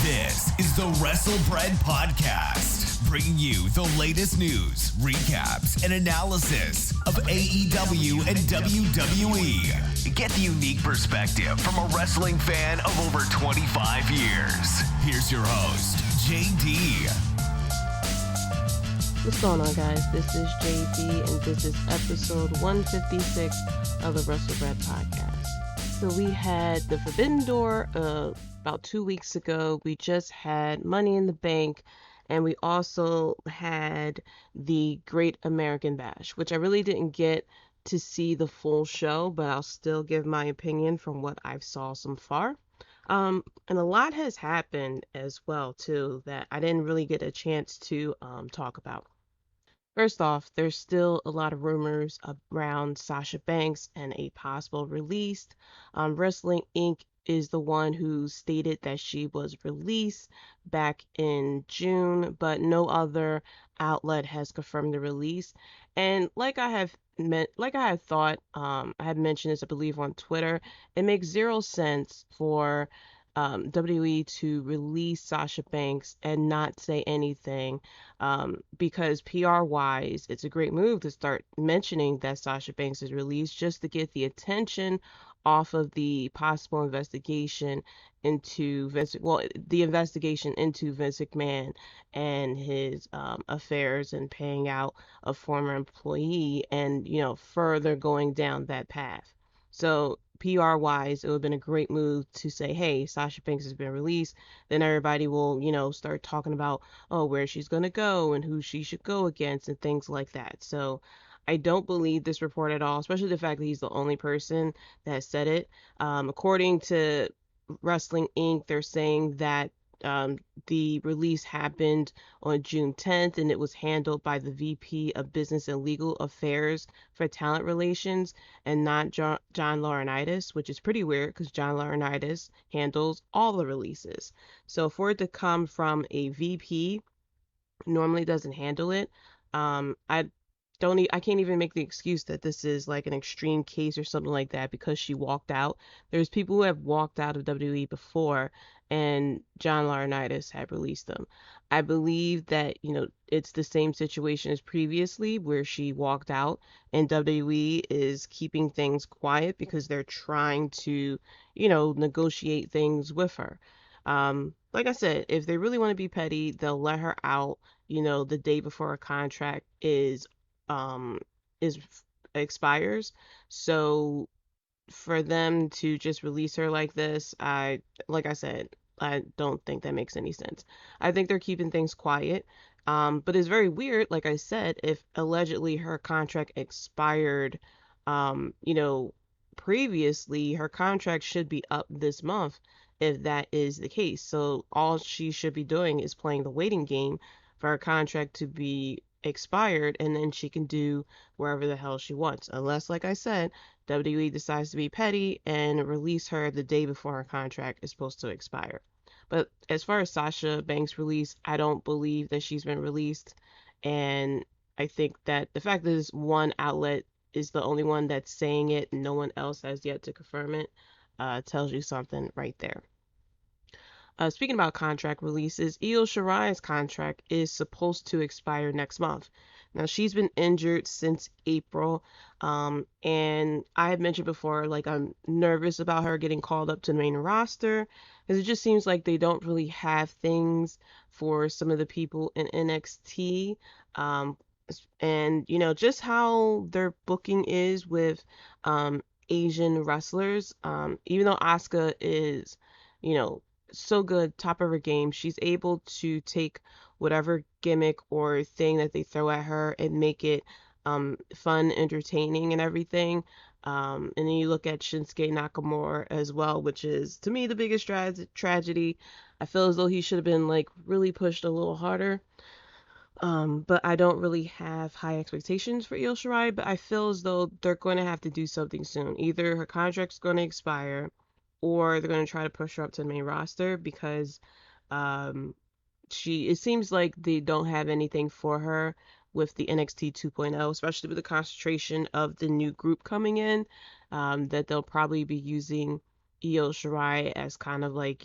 This is the Wrestlebread Podcast, bringing you the latest news, recaps, and analysis of AEW and WWE. Get the unique perspective from a wrestling fan of over 25 years. Here's your host, JD. What's going on, guys? This is JD, and this is episode 156 of the Wrestlebread Podcast. So we had the Forbidden Door about 2 weeks ago. We just had Money in the Bank, and we also had the Great American Bash, which I really didn't get to see the full show, but I'll still give my opinion from what I've saw so far. And a lot has happened as well, too, that I didn't really get a chance to talk about. First off, there's still a lot of rumors around Sasha Banks and a possible release. Wrestling Inc. is the one who stated that she was released back in June, but no other outlet has confirmed the release. And like I had thought, I had mentioned this, I believe, on Twitter, it makes zero sense for WWE to release Sasha Banks and not say anything, because PR-wise, it's a great move to start mentioning that Sasha Banks is released just to get the attention off of the possible investigation into Vince McMahon and his affairs and paying out a former employee, and further going down that path. So PR-wise, it would have been a great move to say, hey, Sasha Banks has been released. Then everybody will, start talking about, where she's going to go and who she should go against and things like that. So I don't believe this report at all, especially the fact that he's the only person that said it. According to Wrestling Inc., they're saying that the release happened on June 10th, and it was handled by the VP of Business and Legal Affairs for Talent Relations and not John Laurinaitis, which is pretty weird because John Laurinaitis handles all the releases. So for it to come from a VP, normally doesn't handle it. I can't even make the excuse that this is like an extreme case or something like that because she walked out. There's people who have walked out of WWE before, and John Laurinaitis had released them. I believe that, it's the same situation as previously where she walked out, and WWE is keeping things quiet because they're trying to, negotiate things with her. Like I said, if they really want to be petty, they'll let her out, the day before her contract is expires. So for them to just release her like this, like I said, I don't think that makes any sense. I think they're keeping things quiet. But it's very weird, like I said, if allegedly her contract expired, previously, her contract should be up this month if that is the case. So all she should be doing is playing the waiting game for her contract to be expired, and then she can do wherever the hell she wants, unless, like I said, WWE decides to be petty and release her the day before her contract is supposed to expire. But as far as Sasha Banks' release, I don't believe that she's been released, and I think that the fact that this one outlet is the only one that's saying it and no one else has yet to confirm it tells you something right there. Speaking about contract releases, Io Shirai's contract is supposed to expire next month. Now, she's been injured since April, and I had mentioned before, like, I'm nervous about her getting called up to the main roster, because it just seems like they don't really have things for some of the people in NXT, and, just how their booking is with Asian wrestlers, even though Asuka is, so good, top of her game, she's able to take whatever gimmick or thing that they throw at her and make it fun, entertaining, and everything. And then you look at Shinsuke Nakamura as well, which is, to me, the biggest tragedy. I feel as though he should have been, like, really pushed a little harder. But I don't really have high expectations for Io Shirai, but I feel as though they're going to have to do something soon. Either her contract's going to expire, or they're going to try to push her up to the main roster, because it seems like they don't have anything for her with the NXT 2.0, especially with the concentration of the new group coming in, that they'll probably be using Io Shirai as kind of like,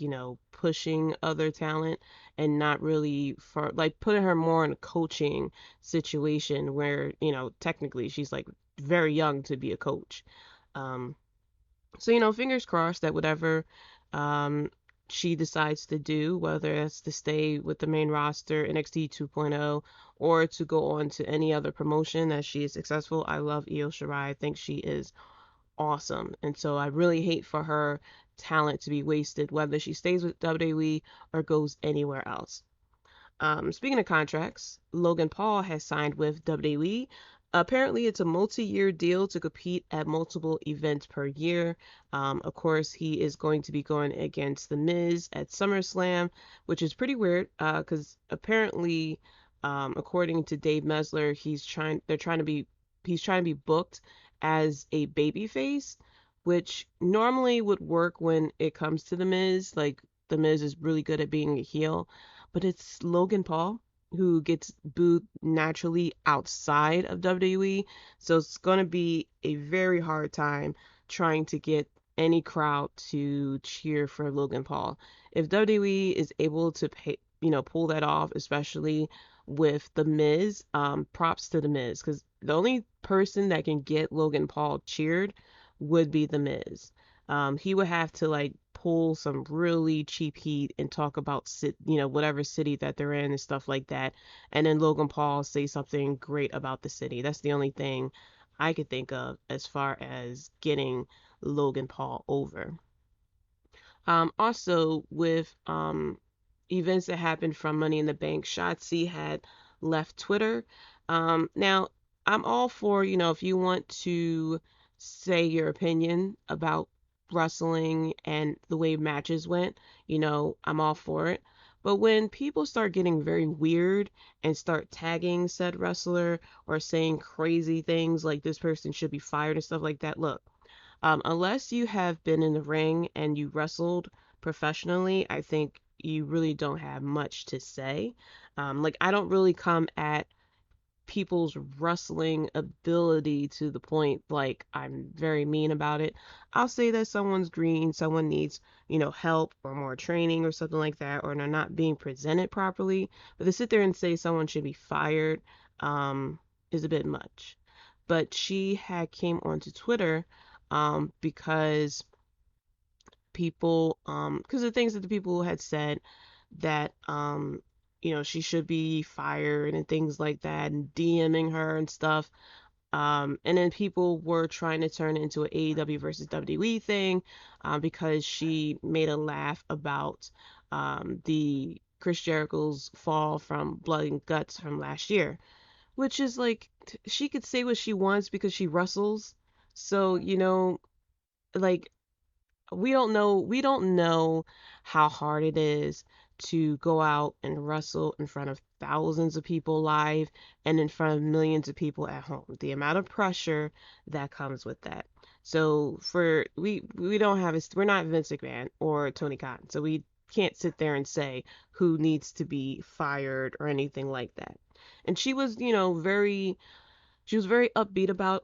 pushing other talent and not really for like putting her more in a coaching situation where, technically she's like very young to be a coach. Um, so, fingers crossed that whatever um, she decides to do, whether that's to stay with the main roster, NXT 2.0, or to go on to any other promotion that she is successful. I love Io Shirai. I think she is awesome. And so I really hate for her talent to be wasted, whether she stays with WWE or goes anywhere else. Speaking of contracts, Logan Paul has signed with WWE. Apparently, it's a multi-year deal to compete at multiple events per year. Of course, he is going to be going against The Miz at SummerSlam, which is pretty weird because apparently, according to Dave Mesler, he's trying to be booked as a babyface, which normally would work when it comes to The Miz. Like, The Miz is really good at being a heel, but it's Logan Paul who gets booed naturally outside of WWE. So it's going to be a very hard time trying to get any crowd to cheer for Logan Paul. If WWE is able to pull that off, especially with The Miz, props to The Miz, because the only person that can get Logan Paul cheered would be The Miz. He would have to like pull some really cheap heat and talk about whatever city that they're in and stuff like that, and then Logan Paul say something great about the city. That's the only thing I could think of as far as getting Logan Paul over. Also, with events that happened from Money in the Bank, Shotzi had left Twitter. Now, I'm all for, if you want to say your opinion about wrestling and the way matches went, I'm all for it. But when people start getting very weird and start tagging said wrestler or saying crazy things like this person should be fired and stuff like that, look, unless you have been in the ring and you wrestled professionally, I think you really don't have much to say. Like, I don't really come at people's wrestling ability to the point like I'm very mean about it. I'll say that someone's green, someone needs, help or more training or something like that, or they're not being presented properly. But to sit there and say someone should be fired is a bit much. But she had came onto Twitter because because of things that the people had said that she should be fired and things like that, and DMing her and stuff. And then people were trying to turn it into an AEW versus WWE thing because she made a laugh about the Chris Jericho's fall from Blood and Guts from last year, which is like she could say what she wants because she wrestles. So, like we don't know how hard it is to go out and wrestle in front of thousands of people live and in front of millions of people at home. The amount of pressure that comes with that. So for we don't have we're not Vince McMahon or Tony Khan, so we can't sit there and say who needs to be fired or anything like that. And she was very upbeat about,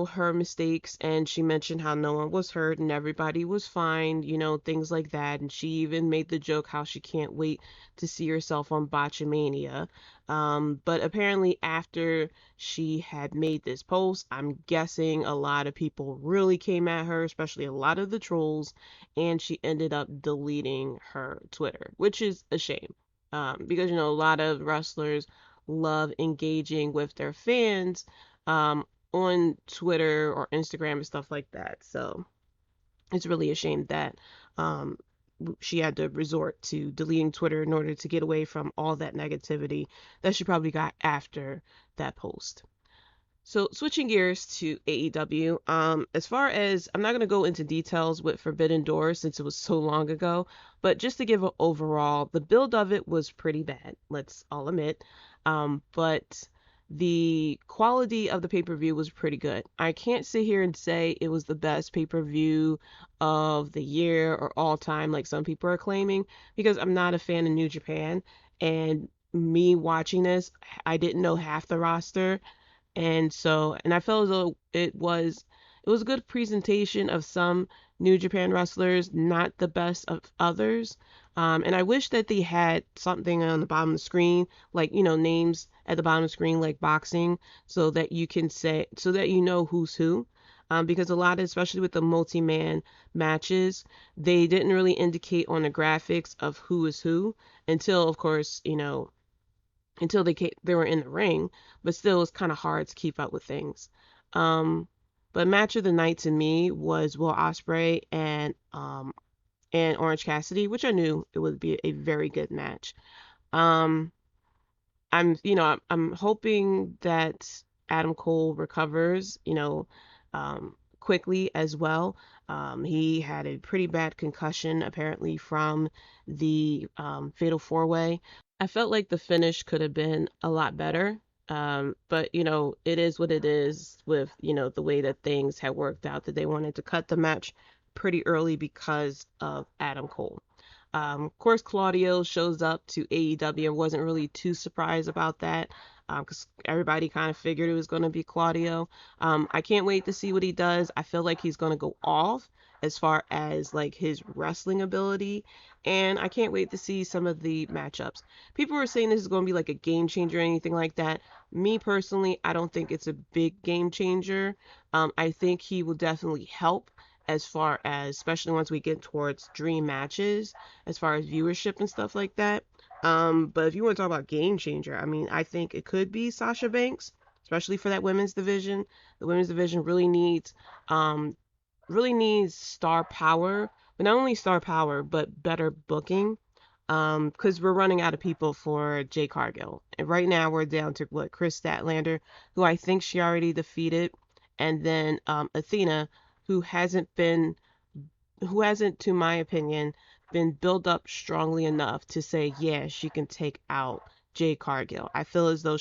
her mistakes, and she mentioned how no one was hurt and everybody was fine, things like that. And she even made the joke how she can't wait to see herself on Botchamania. But apparently, after she had made this post, I'm guessing a lot of people really came at her, especially a lot of the trolls, and she ended up deleting her Twitter, which is a shame. Because, a lot of wrestlers love engaging with their fans on Twitter or Instagram and stuff like that. So it's really a shame that um, she had to resort to deleting Twitter in order to get away from all that negativity that she probably got after that post. So switching gears to AEW, as far as I'm not going to go into details with Forbidden Door since it was so long ago, but just to give an overall, the build of it was pretty bad, let's all admit. But the quality of the pay-per-view was pretty good. I can't sit here and say it was the best pay-per-view of the year or all time like some people are claiming, because I'm not a fan of New Japan, and me watching this, I didn't know half the roster, and I felt as though it was a good presentation of some New Japan wrestlers, not the best of others. And I wish that they had something on the bottom of the screen, like, names at the bottom of the screen, like boxing, so that you can say, so that you know who's who. Because a lot of, especially with the multi-man matches, they didn't really indicate on the graphics of who is who until, of course, until they were in the ring, but still it's kind of hard to keep up with things. Um, but match of the night to me was Will Ospreay and Orange Cassidy, which I knew it would be a very good match. Um, I'm hoping that Adam Cole recovers, quickly as well. He had a pretty bad concussion apparently from the Fatal 4-Way. I felt like the finish could have been a lot better. But it is what it is with, the way that things had worked out, that they wanted to cut the match pretty early because of Adam Cole. Of course, Claudio shows up to AEW. I wasn't really too surprised about that because everybody kind of figured it was going to be Claudio. I can't wait to see what he does. I feel like he's going to go off as far as like his wrestling ability, and I can't wait to see some of the matchups. People were saying this is going to be like a game changer or anything like that. Me personally, I don't think it's a big game changer. I think he will definitely help as far as, especially once we get towards dream matches, as far as viewership and stuff like that. But if you want to talk about game changer, I mean, I think it could be Sasha Banks, especially for that women's division. The women's division really needs star power, but not only star power, but better booking. Because we're running out of people for Jay Cargill. And right now we're down to what, Chris Statlander, who I think she already defeated, and then Athena, who hasn't been who hasn't, to my opinion, been built up strongly enough to say, yeah, she can take out Jade Cargill. I feel as though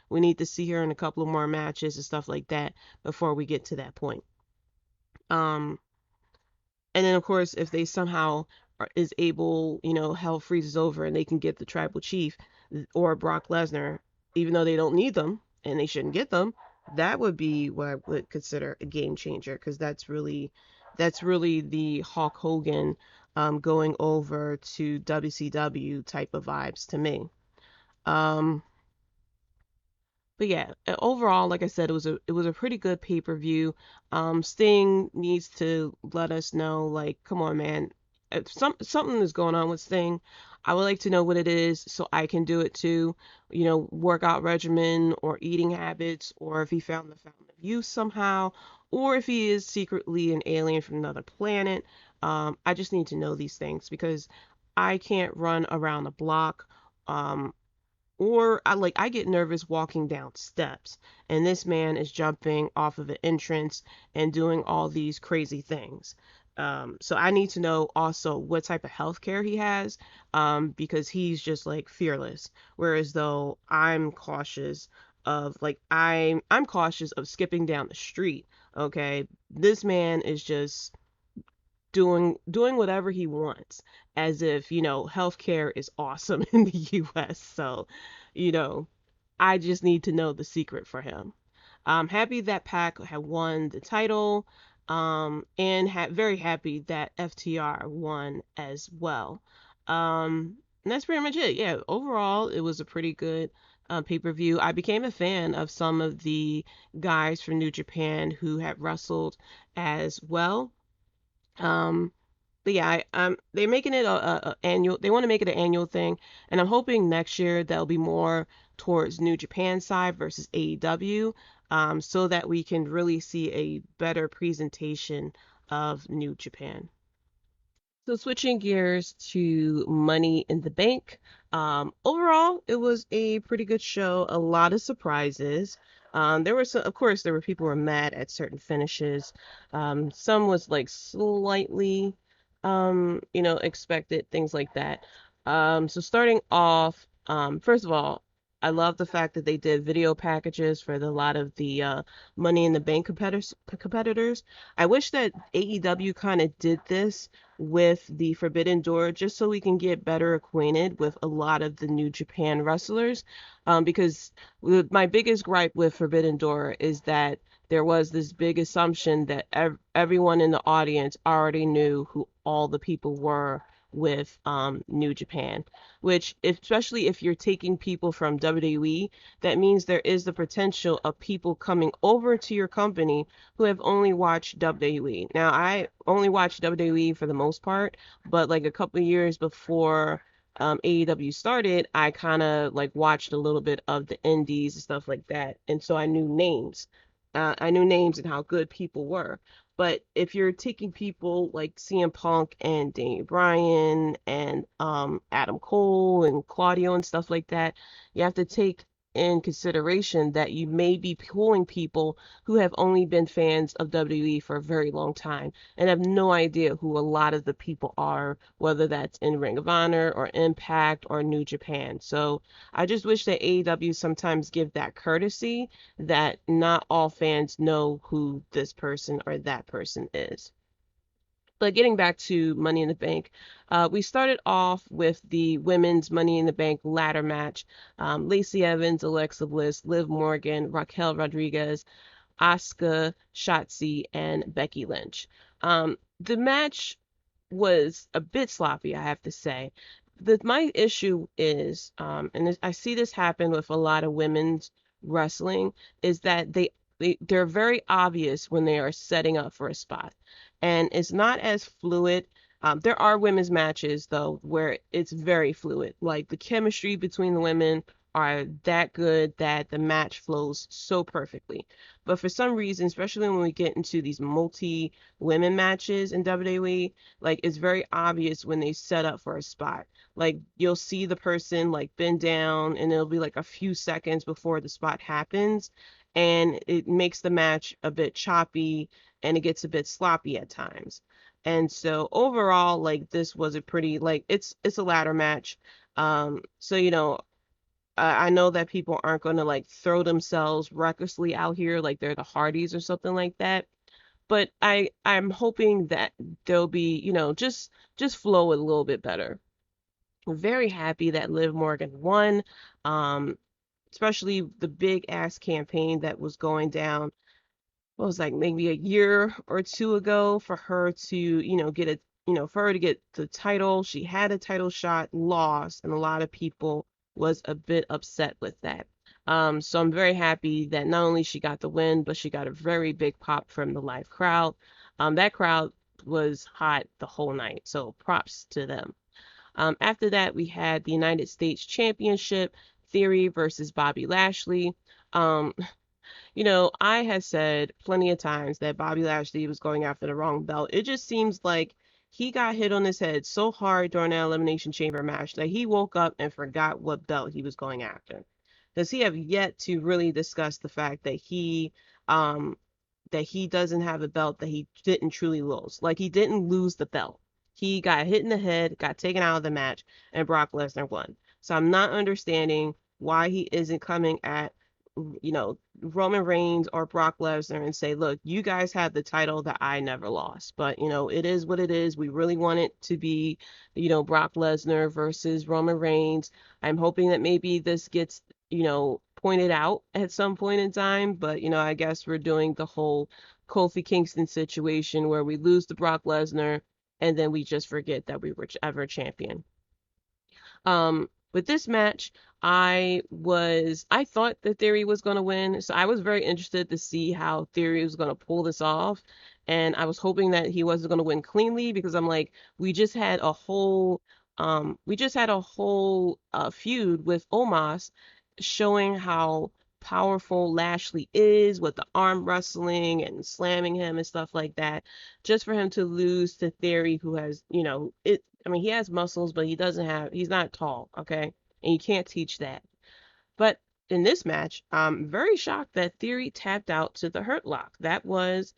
we need to see her in a couple of more matches and stuff like that before we get to that point. Um, and then of course, if they somehow is able, hell freezes over and they can get the tribal chief or Brock Lesnar, even though they don't need them and they shouldn't get them, that would be what I would consider a game changer, because that's really the Hulk Hogan going over to WCW type of vibes to me. Um, but yeah, overall, like I said, it was a pretty good pay-per-view. Sting needs to let us know, like, come on, man, if something is going on with Sting. I would like to know what it is so I can do it too. Workout regimen or eating habits, or if he found the fountain of youth somehow, or if he is secretly an alien from another planet. I just need to know these things because I can't run around the block. Um, or I get nervous walking down steps, and this man is jumping off of an entrance and doing all these crazy things. So I need to know also what type of health care he has, because he's just like fearless. Whereas though I'm cautious of skipping down the street. Okay, this man is just doing whatever he wants, as if healthcare is awesome in the US. So you know I just need to know the secret for him. I'm happy that Pac had won the title, and very happy that FTR won as well. And that's pretty much it. Yeah, overall it was a pretty good pay-per-view. I became a fan of some of the guys from New Japan who had wrestled as well. um but yeah, they're making it a annual. They want to make it an annual thing, and I'm hoping next year there'll be more towards New Japan side versus AEW, so that we can really see a better presentation of New Japan. So switching gears to Money in the Bank. Overall, it was a pretty good show. A lot of surprises. There were some, of course, there were people who were mad at certain finishes. Some was like slightly, expected, things like that. So starting off, first of all, I love the fact that they did video packages for a lot of the Money in the Bank competitors. I wish that AEW kind of did this with the Forbidden Door, just so we can get better acquainted with a lot of the New Japan wrestlers. Because my biggest gripe with Forbidden Door is that there was this big assumption that everyone in the audience already knew who all the people were with New Japan, which especially if you're taking people from WWE, that means there is the potential of people coming over to your company who have only watched WWE. Now, I only watched WWE for the most part, but like a couple of years before AEW started, I kind of like watched a little bit of the indies and stuff like that, and so I knew names. I knew names and how good people were. But if you're taking people like CM Punk and Daniel Bryan and Adam Cole and Claudio and stuff like that, you have to take in consideration that you may be pulling people who have only been fans of WWE for a very long time and have no idea who a lot of the people are, whether that's in Ring of Honor or Impact or New Japan. So I just wish that AEW sometimes give that courtesy that not all fans know who this person or that person is. But getting back to Money in the Bank, we started off with the women's Money in the Bank ladder match. Lacey Evans, Alexa Bliss, Liv Morgan, Raquel Rodriguez, Asuka, Shotzi, and Becky Lynch. The match was a bit sloppy, I have to say. My issue is, and I see this happen with a lot of women's wrestling, is that they're very obvious when they are setting up for a spot, and it's not as fluid. There are women's matches though where it's very fluid, like the chemistry between the women are that good that the match flows so perfectly. But for some reason, especially when we get into these multi women matches in WWE, like it's very obvious when they set up for a spot. Like you'll see the person like bend down and it'll be like a few seconds before the spot happens, and it makes the match a bit choppy and it gets a bit sloppy at times. And so overall, like this was a pretty like it's a ladder match. So I know that people aren't going to like throw themselves recklessly out here like they're the Hardys or something like that. But I'm hoping that they'll be, just flow a little bit better. I'm very happy that Liv Morgan won. Um, Especially the big ass campaign that was going down, what was like maybe a year or two ago for her to, for her to get the title. She had a title shot, lost, and a lot of people was a bit upset with that. So I'm very happy that not only she got the win, but she got a very big pop from the live crowd. That crowd was hot the whole night, so props to them. After that, we had the United States Championship, Theory versus Bobby Lashley. Um, I had said plenty of times that Bobby Lashley was going after the wrong belt. It just seems like he got hit on his head so hard during that Elimination Chamber match that he woke up and forgot what belt he was going after. Does he have yet to really discuss the fact um that he doesn't have a belt that he didn't truly lose? Like he didn't lose the belt. He got hit in the head, got taken out of the match, and Brock Lesnar won. So I'm not understanding why he isn't coming at Roman Reigns or Brock Lesnar and say, look, you guys have the title that I never lost. But, it is what it is. We really want it to be, Brock Lesnar versus Roman Reigns. I'm hoping that maybe this gets, pointed out at some point in time. But, I guess we're doing the whole Kofi Kingston situation where we lose to Brock Lesnar and then we just forget that we were ever champion. With this match, I thought that Theory was going to win, so I was very interested to see how Theory was going to pull this off, and I was hoping that he wasn't going to win cleanly because I'm like, we just had a whole feud with Omos, showing how powerful Lashley is with the arm wrestling and slamming him and stuff like that, just for him to lose to Theory, who has, I mean, he has muscles, but he's not tall, okay? And you can't teach that. But in this match, I'm very shocked that Theory tapped out to the Hurt Lock. That was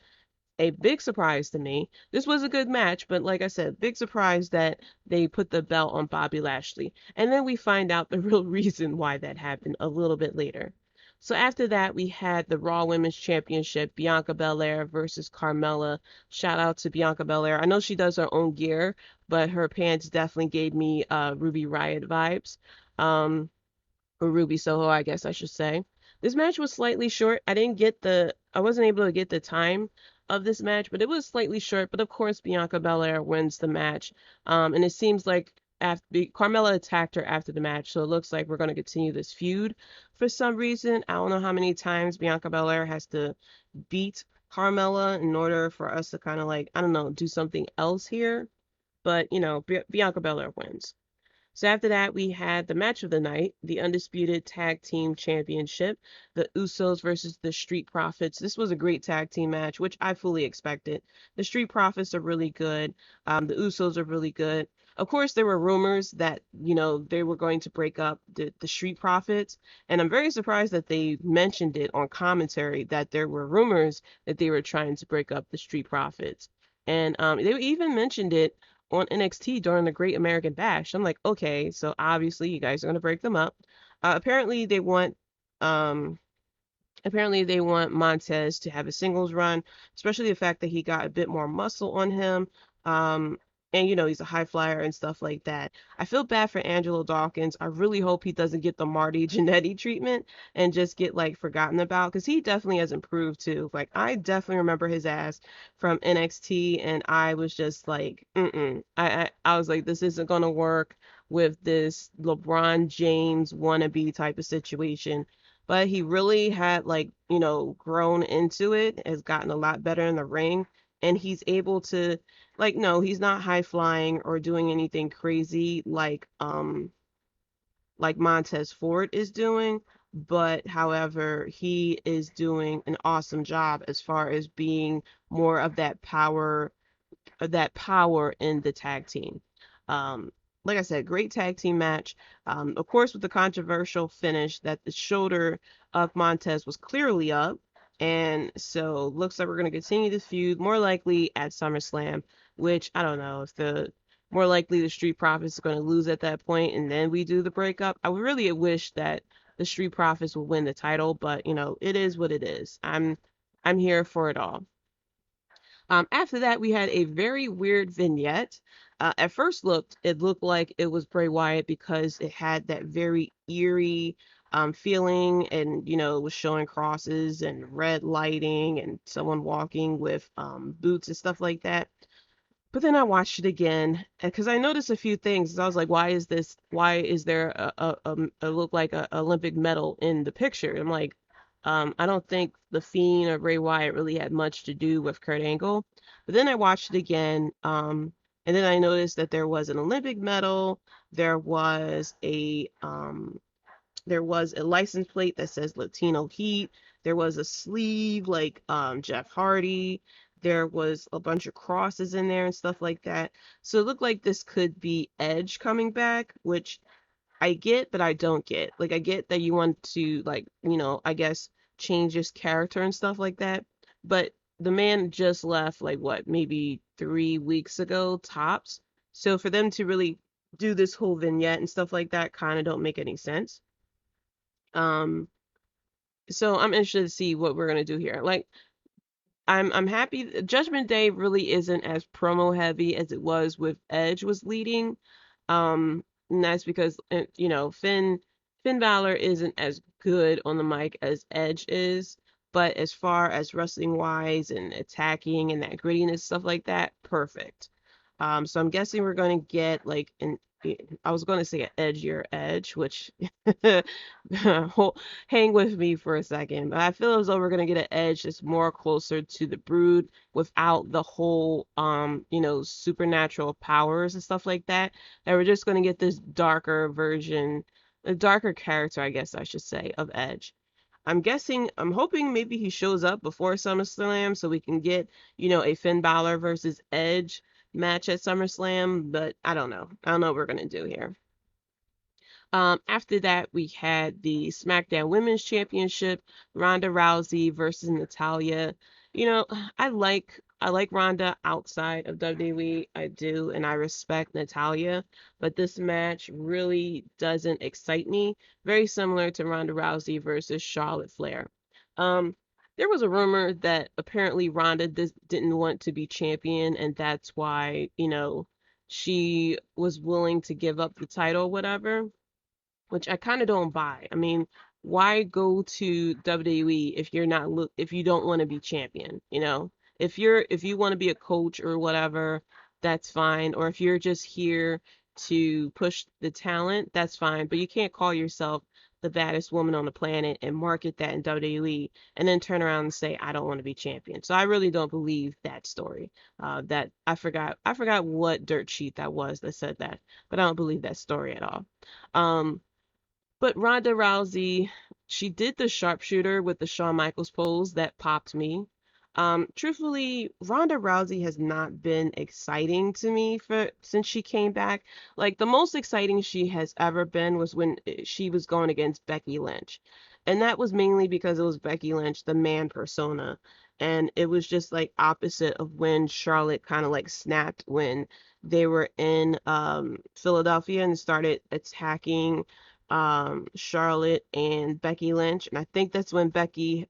a big surprise to me. This was a good match, but like I said, big surprise that they put the belt on Bobby Lashley. And then we find out the real reason why that happened a little bit later. So after that, we had the Raw Women's Championship, Bianca Belair versus Carmella. Shout out to Bianca Belair. I know she does her own gear, but her pants definitely gave me Ruby Riott vibes. Or Ruby Soho, I guess I should say. This match was slightly short. I wasn't able to get the time of this match, but it was slightly short. But of course, Bianca Belair wins the match. And it seems like Carmella attacked her after the match, so it looks like we're going to continue this feud for some reason. I don't know how many times Bianca Belair has to beat Carmella in order for us to kind of like, I don't know, do something else here. But, Bianca Belair wins. So after that, we had the match of the night, the Undisputed Tag Team Championship, the Usos versus the Street Profits. This was a great tag team match, which I fully expected. The Street Profits are really good. The Usos are really good. Of course, there were rumors that, they were going to break up the Street Profits. And I'm very surprised that they mentioned it on commentary that there were rumors that they were trying to break up the Street Profits. And they even mentioned it on NXT during the Great American Bash. I'm like, okay, so obviously you guys are gonna break them up. Apparently um, they want Montez to have a singles run, especially the fact that he got a bit more muscle on him. Um, and he's a high flyer and stuff like that. I feel bad for Angelo Dawkins. I really hope he doesn't get the Marty Jannetty treatment and just get like forgotten about because he definitely has improved too. Like I definitely remember his ass from NXT and I was just like, I was like, this isn't gonna work with this LeBron James wannabe type of situation, but he really had like grown into it, has gotten a lot better in the ring, and he's able to like no, he's not high flying or doing anything crazy like Montez Ford is doing, but however he is doing an awesome job as far as being more of that power in the tag team. Um, like I said, great tag team match. Of course, with the controversial finish that the shoulder of Montez was clearly up. And so looks like we're going to continue this feud more likely at SummerSlam, which I don't know if more likely the Street Profits are going to lose at that point and then we do the breakup. I would really wish that the Street Profits will win the title, but it is what it is. I'm here for it all. After that, we had a very weird vignette. At first it looked like it was Bray Wyatt because it had that very eerie feeling and, it was showing crosses and red lighting and someone walking with boots and stuff like that. But then I watched it again because I noticed a few things. I was like, why is there a look like a Olympic medal in the picture? I'm like, I don't think The Fiend or Bray Wyatt really had much to do with Kurt Angle. But then I watched it again, and then I noticed that there was an Olympic medal. There was a license plate that says Latino Heat. There was a sleeve like Jeff Hardy. There was a bunch of crosses in there and stuff like that. So it looked like this could be Edge coming back, which I get, but I don't get. Like I get that you want to like, I guess change his character and stuff like that. But the man just left like what, maybe 3 weeks ago tops. So for them to really do this whole vignette and stuff like that kind of don't make any sense. Um, so I'm interested to see what we're gonna do here. Like I'm happy Judgment Day really isn't as promo heavy as it was with Edge was leading. And that's because Finn Balor isn't as good on the mic as Edge is, but as far as wrestling wise and attacking and that grittiness stuff like that, perfect. So I'm guessing we're going to get like I was going to say an edgier Edge, which hang with me for a second. But I feel as though we're going to get an Edge that's more closer to the Brood without the whole supernatural powers and stuff like that. That we're just going to get this darker version, a darker character, I guess I should say, of Edge. I'm hoping maybe he shows up before SummerSlam so we can get, a Finn Balor versus Edge match at SummerSlam, but I don't know. I don't know what we're gonna do here. After that, we had the SmackDown Women's Championship, Ronda Rousey versus Natalya. I like Ronda outside of WWE. I do, and I respect Natalya, but this match really doesn't excite me. Very similar to Ronda Rousey versus Charlotte Flair. Um, there was a rumor that apparently Ronda didn't want to be champion, and that's why, she was willing to give up the title, whatever, which I kind of don't buy. I mean, why go to WWE if you're not if you don't want to be champion, you know? If you want to be a coach or whatever, that's fine. Or if you're just here to push the talent, that's fine. But you can't call yourself the baddest woman on the planet and market that in WWE and then turn around and say, I don't want to be champion. So I really don't believe that story. That I forgot what dirt sheet that was that said that, but I don't believe that story at all. Um, but Ronda Rousey, she did the sharpshooter with the Shawn Michaels pose that popped me. Truthfully, Ronda Rousey has not been exciting to me for since she came back. Like the most exciting she has ever been was when she was going against Becky Lynch. And that was mainly because it was Becky Lynch, the man persona. And it was just like opposite of when Charlotte kind of like snapped when they were in Philadelphia and started attacking Charlotte and Becky Lynch. And I think that's when Becky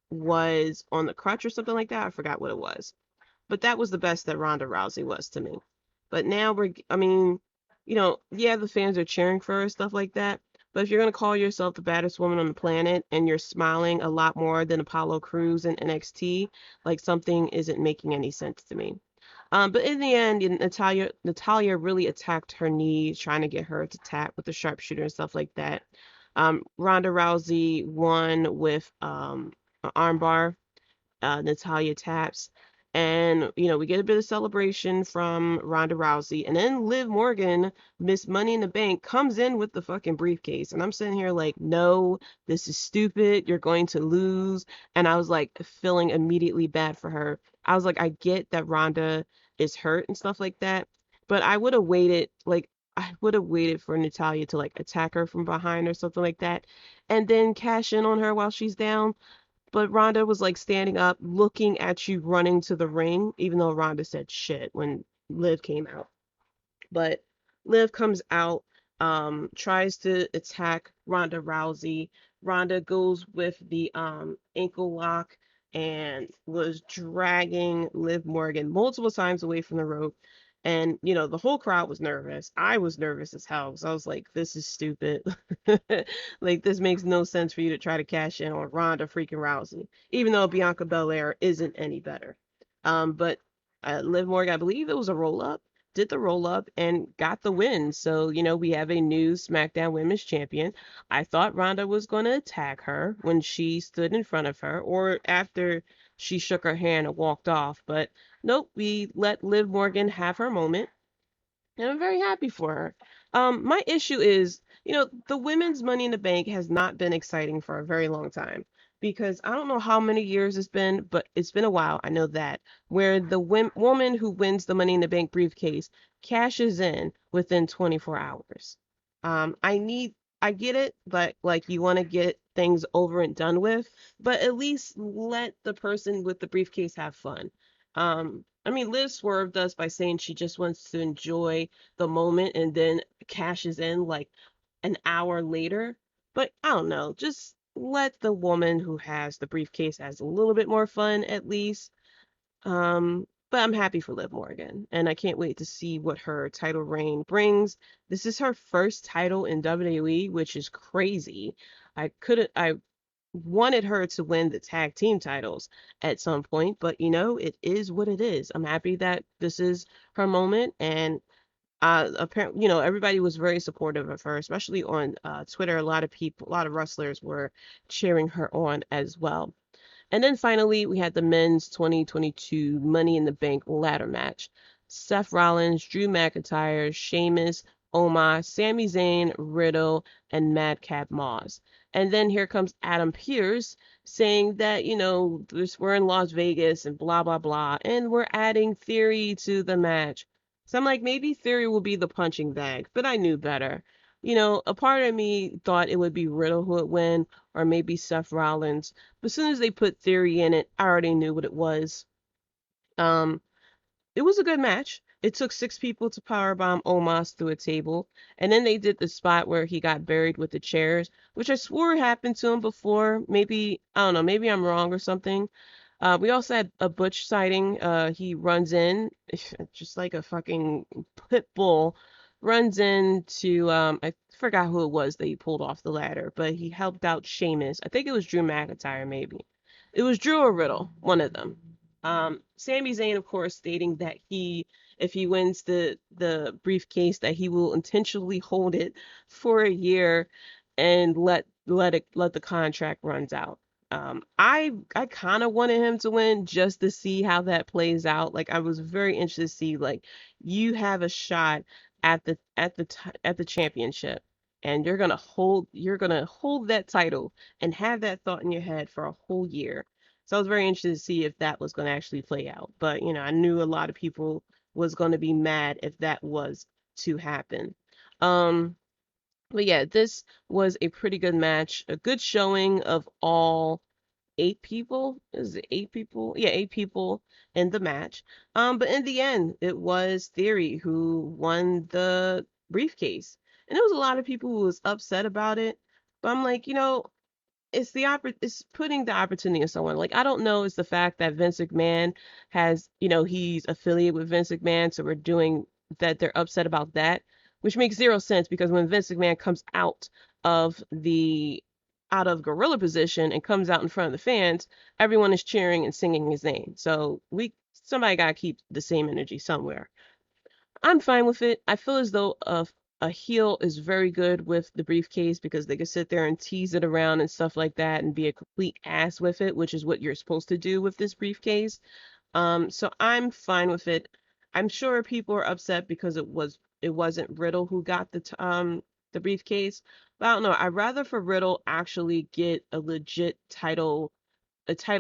was on the crutch or something like that. I forgot what it was. But that was the best that Ronda Rousey was to me. But now I mean, yeah, the fans are cheering for her, stuff like that. But if you're going to call yourself the baddest woman on the planet and you're smiling a lot more than Apollo Crews in NXT, like something isn't making any sense to me. But in the end, Natalia really attacked her knee, trying to get her to tap with the sharpshooter and stuff like that. Ronda Rousey won with an armbar. Natalia taps. And, we get a bit of celebration from Ronda Rousey. And then Liv Morgan, Miss Money in the Bank, comes in with the fucking briefcase. And I'm sitting here like, no, this is stupid. You're going to lose. And I was like feeling immediately bad for her. I was like, I get that Ronda is hurt and stuff like that. But I would have waited for Natalia to like attack her from behind or something like that. And then cash in on her while she's down. But Rhonda was like standing up, looking at you running to the ring, even though Rhonda said shit when Liv came out. But Liv comes out, tries to attack Ronda Rousey. Ronda goes with the ankle lock and was dragging Liv Morgan multiple times away from the rope. And, the whole crowd was nervous. I was nervous as hell because I was like, this is stupid. Like, this makes no sense for you to try to cash in on Ronda freaking Rousey, even though Bianca Belair isn't any better. But Liv Morgan, I believe it was a roll up, did the roll up and got the win. So, we have a new SmackDown Women's Champion. I thought Ronda was going to attack her when she stood in front of her or after she shook her hand and walked off. But nope, we let Liv Morgan have her moment. And I'm very happy for her. My issue is, the women's Money in the Bank has not been exciting for a very long time because I don't know how many years it's been, but it's been a while. I know that where the woman who wins the Money in the Bank briefcase cashes in within 24 hours. I get it, but like you want to get things over and done with, but at least let the person with the briefcase have fun. I mean, Liv swerved us by saying she just wants to enjoy the moment and then cashes in like an hour later. But I don't know, just let the woman who has the briefcase has a little bit more fun at least. But I'm happy for Liv Morgan, and I can't wait to see what her title reign brings. This is her first title in WWE, which is crazy. I wanted her to win the tag team titles at some point, but it is what it is. I'm happy that this is her moment, and apparently, everybody was very supportive of her, especially on Twitter. A lot of wrestlers were cheering her on as well. And then finally, we had the men's 2022 Money in the Bank ladder match. Seth Rollins, Drew McIntyre, Sheamus, Omos, Sami Zayn, Riddle, and Madcap Moss. And then here comes Adam Pearce saying that, we're in Las Vegas and blah, blah, blah, and we're adding Theory to the match. So I'm like, maybe Theory will be the punching bag, but I knew better. A part of me thought it would be Riddle who would win, or maybe Seth Rollins. But as soon as they put Theory in it, I already knew what it was. Um, it was a good match. It took 6 people to powerbomb Omos through a table, and then they did the spot where he got buried with the chairs, which I swore happened to him before. Maybe, I don't know, maybe I'm wrong or something. We also had a Butch sighting. He runs in, just like a fucking pit bull, runs into I forgot who it was that he pulled off the ladder, but he helped out Sheamus. I think it was Drew McIntyre, maybe. It was Drew or Riddle, one of them. Sami Zayn, of course, stating that if he wins the briefcase, that he will intentionally hold it for a year and let the contract runs out. I kind of wanted him to win just to see how that plays out. Like I was very interested to see like you have a shot at the championship, and you're gonna hold that title and have that thought in your head for a whole year. So I was very interested to see if that was going to actually play out. But I knew a lot of people was going to be mad if that was to happen. Um, but yeah, this was a pretty good match, a good showing of all 8 people. Is it 8 people? Yeah, 8 people in the match. But in the end, it was Theory who won the briefcase. And there was a lot of people who was upset about it. But I'm like, it's putting the opportunity in someone. Like I don't know, it's the fact that Vince McMahon has, he's affiliated with Vince McMahon, so we're doing that. They're upset about that, which makes zero sense because when Vince McMahon comes out of gorilla position and comes out in front of the fans, everyone is cheering and singing his name. So somebody gotta keep the same energy somewhere. I'm fine with it. I feel as though a heel is very good with the briefcase because they can sit there and tease it around and stuff like that and be a complete ass with it, which is what you're supposed to do with this briefcase. So I'm fine with it. I'm sure people are upset because it wasn't Riddle who got the briefcase. But I don't know. I'd rather for Riddle actually get a title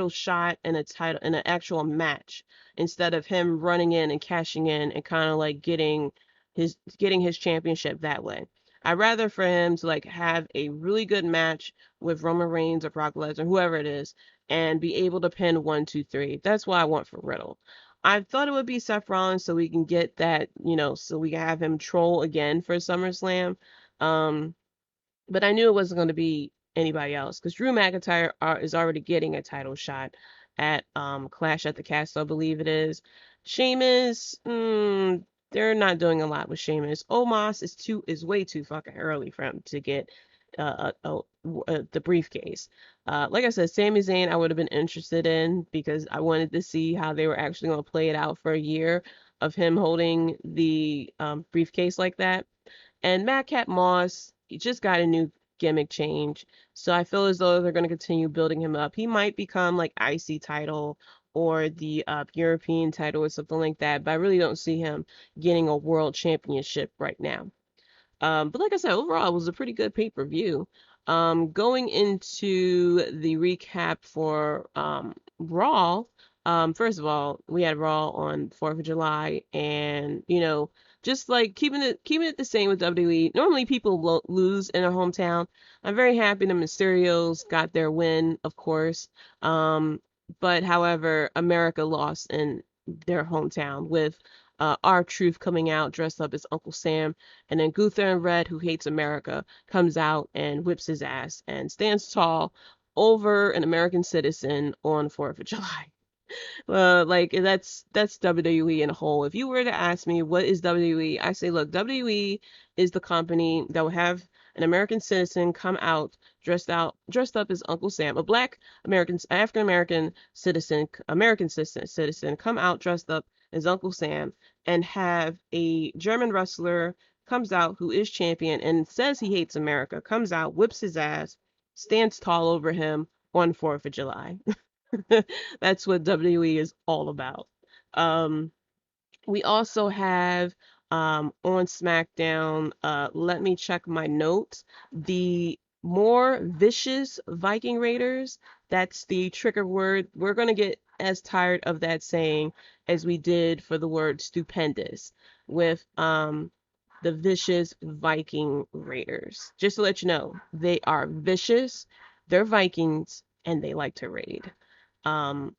shot and a title and an actual match instead of him running in and cashing in and kind of like getting his championship that way. I'd rather for him to like have a really good match with Roman Reigns or Brock Lesnar, whoever it is, and be able to pin 1, 2, 3. That's what I want for Riddle. I thought it would be Seth Rollins so we can get that, so we can have him troll again for SummerSlam. Um, but I knew it wasn't going to be anybody else because Drew McIntyre is already getting a title shot at Clash at the Castle, I believe it is. Sheamus, they're not doing a lot with Sheamus. Omos is way too fucking early for him to get the briefcase. Like I said, Sami Zayn I would have been interested in because I wanted to see how they were actually going to play it out for a year of him holding the briefcase like that. And Madcap Moss, he just got a new gimmick change. So I feel as though they're going to continue building him up. He might become like IC title or the European title or something like that, but I really don't see him getting a world championship right now. But like I said, overall, it was a pretty good pay-per-view. Going into the recap for Raw, first of all, we had Raw on 4th of July, and just like keeping it the same with WWE. Normally, people lose in their hometown. I'm very happy the Mysterios got their win, of course. But however, America lost in their hometown with R-Truth coming out dressed up as Uncle Sam, and then Gunther and Red, who hates America, comes out and whips his ass and stands tall over an American citizen on 4th of July. Like that's WWE in a whole. If you were to ask me what is WWE, I say, look, WWE is the company that will have an American citizen come out dressed up as Uncle Sam, a black African American citizen come out dressed up as Uncle Sam, and have a German wrestler comes out who is champion and says he hates America, comes out, whips his ass, stands tall over him on 4th of July. That's what WWE is all about. Um, we also have on SmackDown, let me check my notes, the more vicious Viking Raiders. That's the trigger word. We're going to get as tired of that saying as we did for the word stupendous with the vicious Viking Raiders. Just to let you know, they are vicious, they're Vikings, and they like to raid. Um,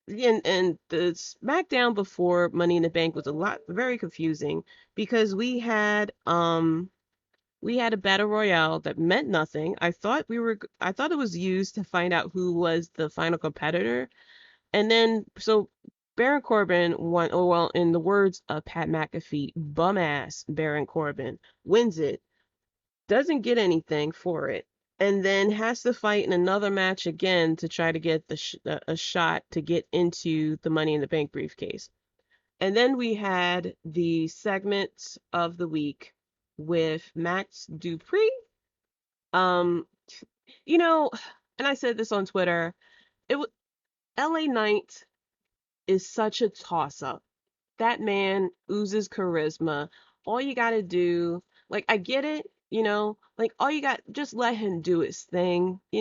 and the SmackDown before Money in the Bank was very confusing because we had a battle royale that meant nothing. I thought it was used to find out who was the final competitor, and then so Baron Corbin won, oh well, in the words of Pat McAfee, bum ass Baron Corbin wins it, doesn't get anything for it, and then has to fight in another match again to try to get a shot to get into the Money in the Bank briefcase. And then we had the segment of the week with Max Dupree. Um, you know, and I said this on Twitter. It was LA Knight is such a toss up. That man oozes charisma. All you got to do, like, I get it, like, all you got, just let him do his thing. He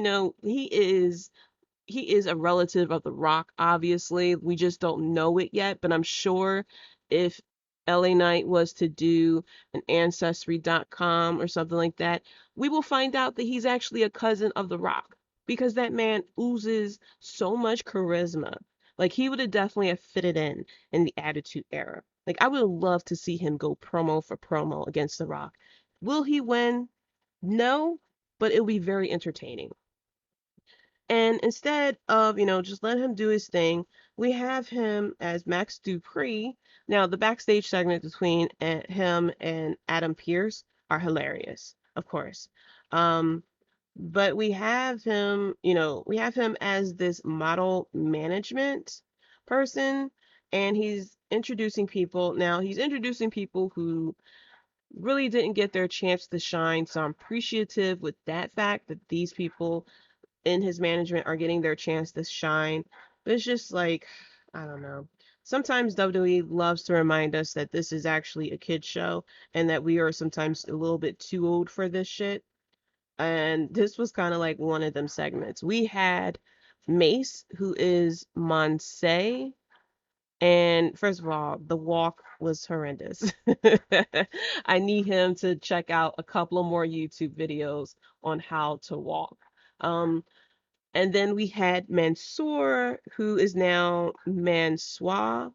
is a relative of The Rock, obviously. We just don't know it yet, but I'm sure if LA Knight was to do an ancestry.com or something like that, we will find out that he's actually a cousin of The Rock because that man oozes so much charisma. Like he would have definitely have fitted in the Attitude Era. Like I would love to see him go promo for promo against The Rock. Will he win? No, but it'll be very entertaining. And instead of, just let him do his thing, we have him as Max Dupree. Now, the backstage segment between him and Adam Pearce are hilarious, of course. Um, but we have him as this model management person, and he's introducing people. Now, he's introducing people who really didn't get their chance to shine, so I'm appreciative with that fact that these people in his management are getting their chance to shine. But it's just like, I don't know. Sometimes WWE loves to remind us that this is actually a kid show and that we are sometimes a little bit too old for this shit. And this was kind of like one of them segments. We had Mace, who is Monse, and first of all, the walk was horrendous. I need him to check out a couple of more YouTube videos on how to walk. Um, and then we had Mansoor, who is now Mansoor.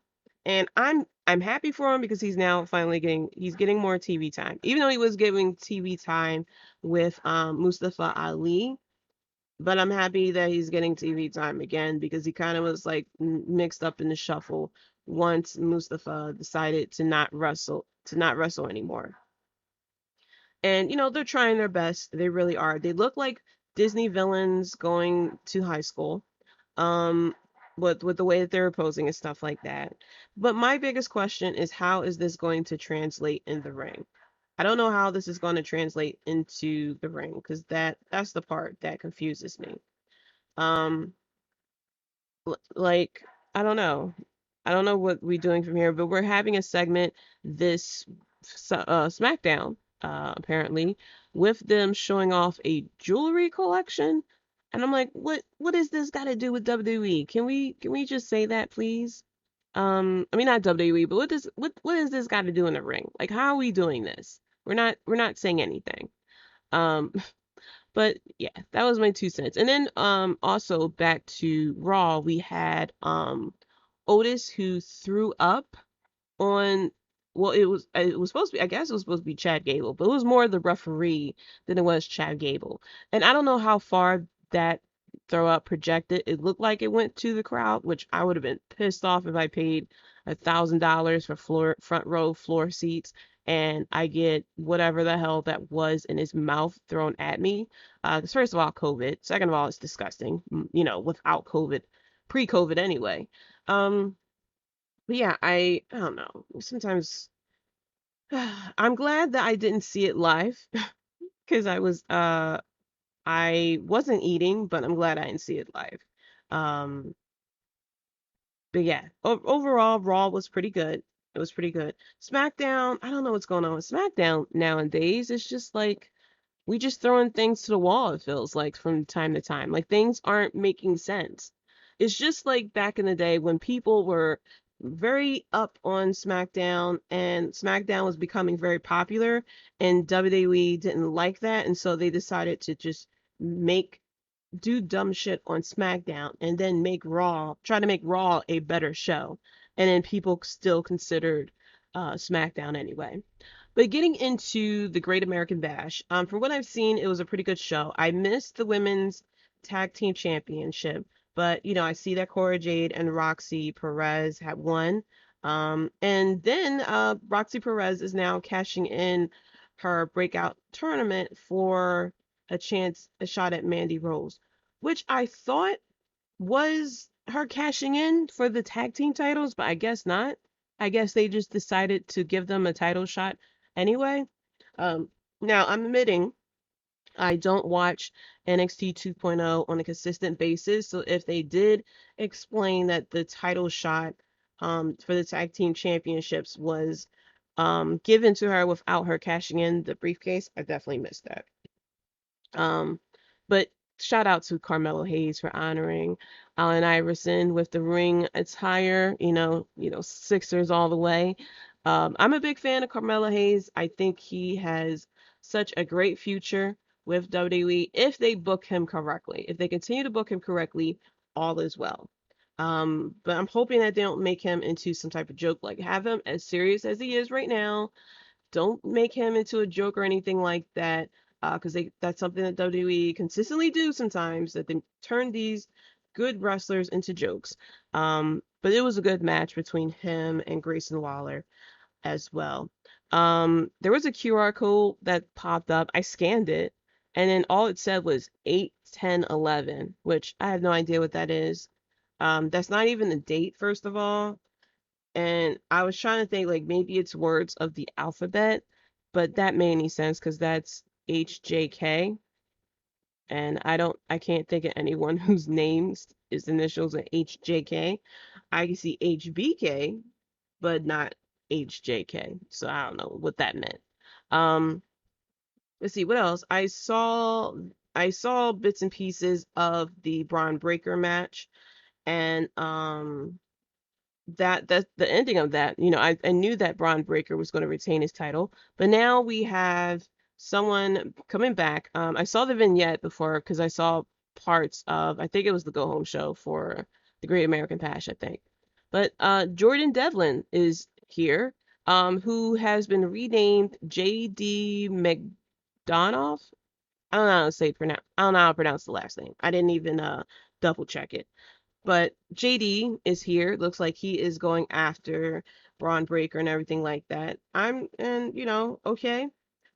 And I'm happy for him because he's now finally getting more TV time. Even though he was giving TV time with Mustafa Ali, but I'm happy that he's getting TV time again because he kind of was like mixed up in the shuffle once Mustafa decided to not wrestle anymore. And they're trying their best. They really are. They look like Disney villains going to high school. Um with the way that they're posing and stuff like that. But my biggest question is how is this going to translate in the ring? I don't know how this is going to translate into the ring because that's the part that confuses me. Um like I don't know. I don't know what we're doing from here, but we're having a segment this SmackDown, apparently, with them showing off a jewelry collection. And I'm like, what is this got to do with WWE? Can we just say that, please? I mean not WWE, but what does this got to do in the ring? Like, how are we doing this? We're not saying anything. Um, but yeah, that was my 2 cents. And then also back to Raw, we had Otis who threw up on, well, it was supposed to be, I guess it was supposed to be Chad Gable, but it was more the referee than it was Chad Gable. And I don't know how far that throw up projected. It looked like it went to the crowd, which I would have been pissed off if I paid $1,000 for front row floor seats and I get whatever the hell that was in his mouth thrown at me. 'Cause first of all, COVID. Second of all, it's disgusting. Without COVID, pre-COVID anyway. Um, but yeah, I don't know. Sometimes I'm glad that I didn't see it live because I wasn't eating, but I'm glad I didn't see it live. Um, but yeah, overall, Raw was pretty good. It was pretty good. SmackDown, I don't know what's going on with SmackDown nowadays. It's just like we just throwing things to the wall, it feels like from time to time. Like things aren't making sense. It's just like back in the day when people were very up on SmackDown and SmackDown was becoming very popular and WWE didn't like that and so they decided to just make do dumb shit on SmackDown and then try to make Raw a better show. And then people still considered SmackDown anyway. But getting into the Great American Bash, from what I've seen, it was a pretty good show. I missed the women's tag team championship, But, I see that Cora Jade and Roxy Perez had won. And then Roxy Perez is now cashing in her breakout tournament for a shot at Mandy Rose, which I thought was her cashing in for the tag team titles, but I guess not. I guess they just decided to give them a title shot anyway. Um, Now, I'm admitting I don't watch NXT 2.0 on a consistent basis. So if they did explain that the title shot for the tag team championships was given to her without her cashing in the briefcase, I definitely missed that. Um, but shout out to Carmelo Hayes for honoring Allen Iverson with the ring attire, Sixers all the way. I'm a big fan of Carmelo Hayes. I think he has such a great future with WWE if they book him correctly. If they continue to book him correctly, all is well. But I'm hoping that they don't make him into some type of joke, like have him as serious as he is right now. Don't make him into a joke or anything like that, because that's something that WWE consistently do sometimes, that they turn these good wrestlers into jokes. But it was a good match between him and Grayson Waller as well. There was a QR code that popped up. I scanned it, and then all it said was 8, 10, 11, which I have no idea what that is. That's not even the date, first of all. And I was trying to think like maybe it's words of the alphabet, but that made any sense because that's HJK. And I can't think of anyone whose names is initials are HJK. I can see HBK, but not HJK. So I don't know what that meant. Um, let's see what else. I saw bits and pieces of the Braun Breaker match, and that the ending of that, I knew that Braun Breaker was going to retain his title, but now we have someone coming back. I saw the vignette before because I saw parts of, I think it was the Go Home show for the Great American Bash, I think. But Jordan Devlin is here, who has been renamed JD McDonough. I don't know how to I don't know how to pronounce the last name. I didn't even double check it. But JD is here. Looks like he is going after Braun Breaker and everything like that. Okay.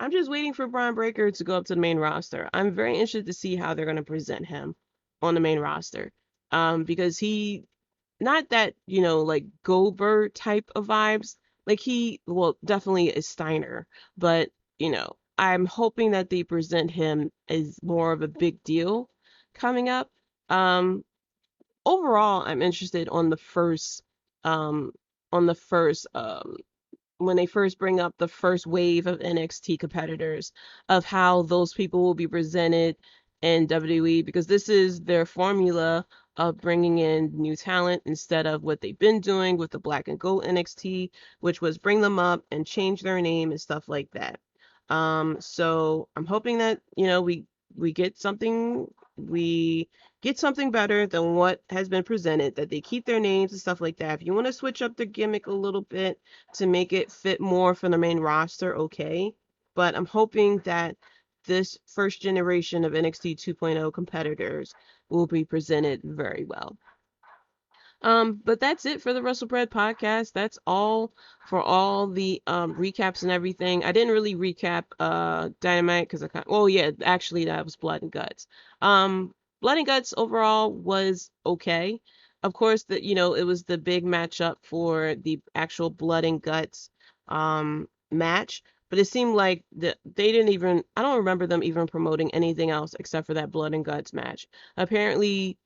I'm just waiting for Braun Breaker to go up to the main roster. I'm very interested to see how they're going to present him on the main roster. Because he, not that, like Goldberg type of vibes. Like well, definitely is Steiner. But, I'm hoping that they present him as more of a big deal coming up. Um, Overall, I'm interested um, on the first, when they first bring up the first wave of NXT competitors, of how those people will be presented in WWE, because this is their formula of bringing in new talent instead of what they've been doing with the Black and Gold NXT, which was bring them up and change their name and stuff like that. So I'm hoping that, we get something, we get something better than what has been presented, that they keep their names and stuff like that. If you want to switch up the gimmick a little bit to make it fit more for the main roster, okay. But I'm hoping that this first generation of NXT 2.0 competitors will be presented very well. But that's it for the Wrestlebread podcast. That's all for all the recaps and everything. I didn't really recap Dynamite because well, yeah, actually that was Blood and Guts. Blood and Guts overall was okay. Of course, it was the big matchup for the actual Blood and Guts match, but it seemed like they didn't even, I don't remember them even promoting anything else except for that Blood and Guts match. Apparently,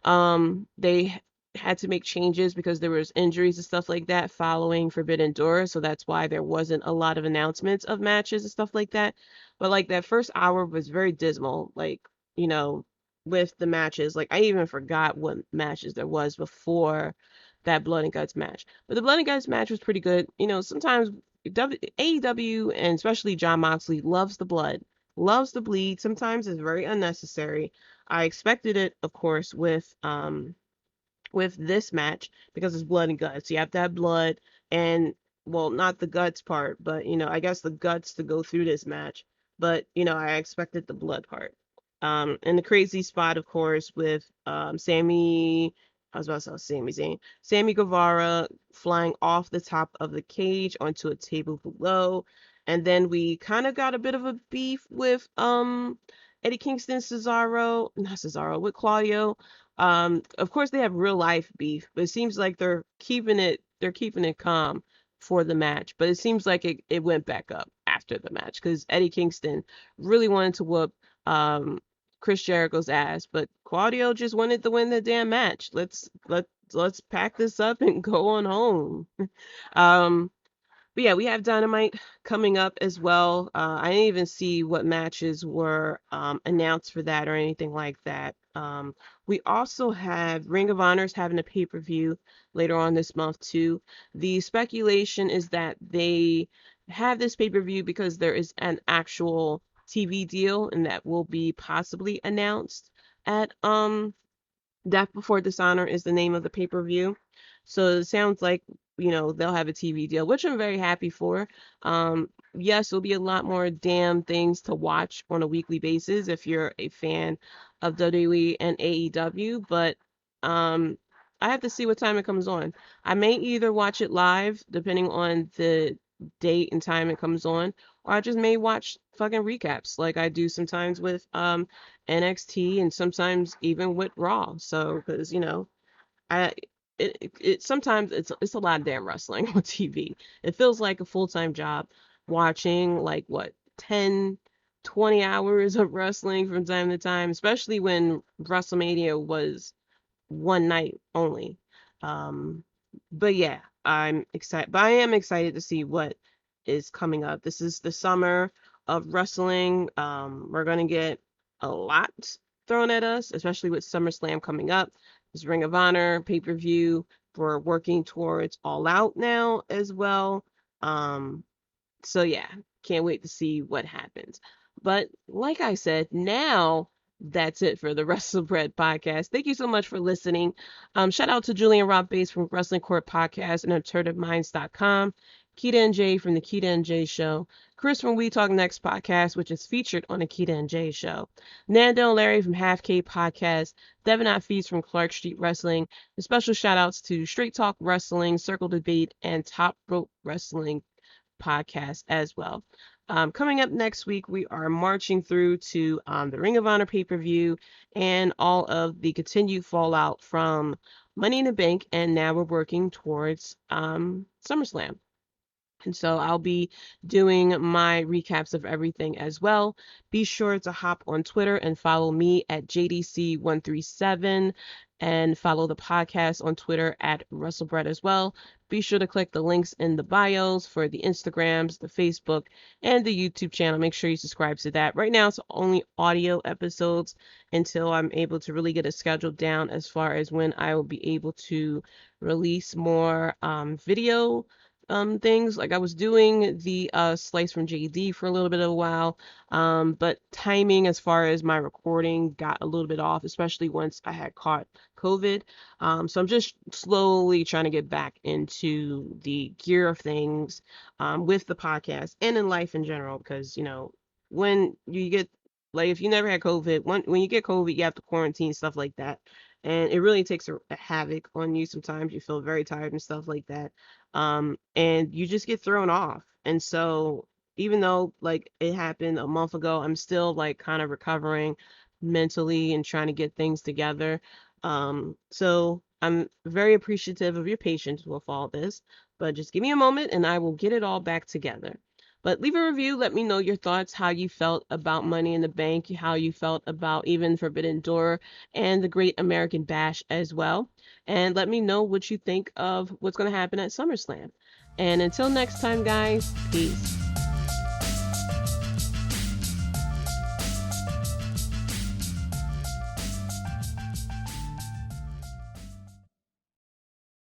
they had to make changes because there was injuries and stuff like that following Forbidden Door, so that's why there wasn't a lot of announcements of matches and stuff like that. But like that first hour was very dismal, like, with the matches. Like I even forgot what matches there was before that Blood and Guts match. But the Blood and Guts match was pretty good. Sometimes AEW and especially Jon Moxley loves the blood, loves the bleed. Sometimes it's very unnecessary. I expected it, of course, with this match because it's blood and guts. You have to have blood and, well, not the guts part, but I guess the guts to go through this match. But I expected the blood part. And the crazy spot, of course, with Sammy. I was about to say Sami Zayn. Sammy Guevara flying off the top of the cage onto a table below. And then we kind of got a bit of a beef with Eddie Kingston, Cesaro, not Cesaro, with Claudio. Of course they have real life beef, but it seems like they're keeping it calm for the match. But it seems like it went back up after the match because Eddie Kingston really wanted to whoop um Chris Jericho's ass, but Claudio just wanted to win the damn match. Let's pack this up and go on home. um but yeah, we have Dynamite coming up as well. I didn't even see what matches were announced for that or anything like that. We also have Ring of Honor's having a pay-per-view later on this month too. The speculation is that they have this pay-per-view because there is an actual TV deal and that will be possibly announced at Death Before Dishonor is the name of the pay-per-view. So it sounds like, they'll have a TV deal, which I'm very happy for. Yes, there'll be a lot more damn things to watch on a weekly basis if you're a fan of WWE and AEW, but I have to see what time it comes on. I may either watch it live, depending on the date and time it comes on, or I just may watch fucking recaps like I do sometimes with NXT and sometimes even with Raw. So, because I sometimes it's a lot of damn wrestling on TV. It feels like a full-time job watching like what 10, 20 hours of wrestling from time to time, especially when WrestleMania was one night only. Um, but yeah, I'm excited. But I am excited to see what is coming up. This is the summer of wrestling. We're gonna get a lot thrown at us, especially with SummerSlam coming up. This Ring of Honor pay-per-view. We're working towards All Out now as well. Um, so yeah, can't wait to see what happens. But like I said, now that's it for the Wrestlebread podcast. Thank you so much for listening. Shout out to Julian Rob Bates from Wrestling Court Podcast and AlternativeMinds.com. Keita and Jay from the Keita and Jay Show. Chris from We Talk Next podcast, which is featured on the Keita and Jay Show. Nando and Larry from Half K Podcast. Devin Feast from Clark Street Wrestling. And special shout outs to Straight Talk Wrestling, Circle Debate, and Top Rope Wrestling podcast as well. Coming up next week, we are marching through to the Ring of Honor pay-per-view and all of the continued fallout from Money in the Bank, and now we're working towards SummerSlam. And so I'll be doing my recaps of everything as well. Be sure to hop on Twitter and follow me at JDC137 and follow the podcast on Twitter at Wrestlebread as well. Be sure to click the links in the bios for the Instagrams, the Facebook, and the YouTube channel. Make sure you subscribe to that. Right now, it's only audio episodes until I'm able to really get a schedule down as far as when I will be able to release more video things. Like I was doing the slice from JD for a little bit of a while, but timing as far as my recording got a little bit off, especially once I had caught COVID. So I'm just slowly trying to get back into the gear of things with the podcast and in life in general, because when you get, like, if you never had COVID, when you get COVID, you have to quarantine, stuff like that. And it really takes a havoc on you. Sometimes you feel very tired and stuff like that. And you just get thrown off. And so even though like it happened a month ago, I'm still like kind of recovering mentally and trying to get things together. So I'm very appreciative of your patience with all this, but just give me a moment and I will get it all back together. But leave a review. Let me know your thoughts, how you felt about Money in the Bank, how you felt about even Forbidden Door and the Great American Bash as well. And let me know what you think of what's going to happen at SummerSlam. And until next time, guys, peace.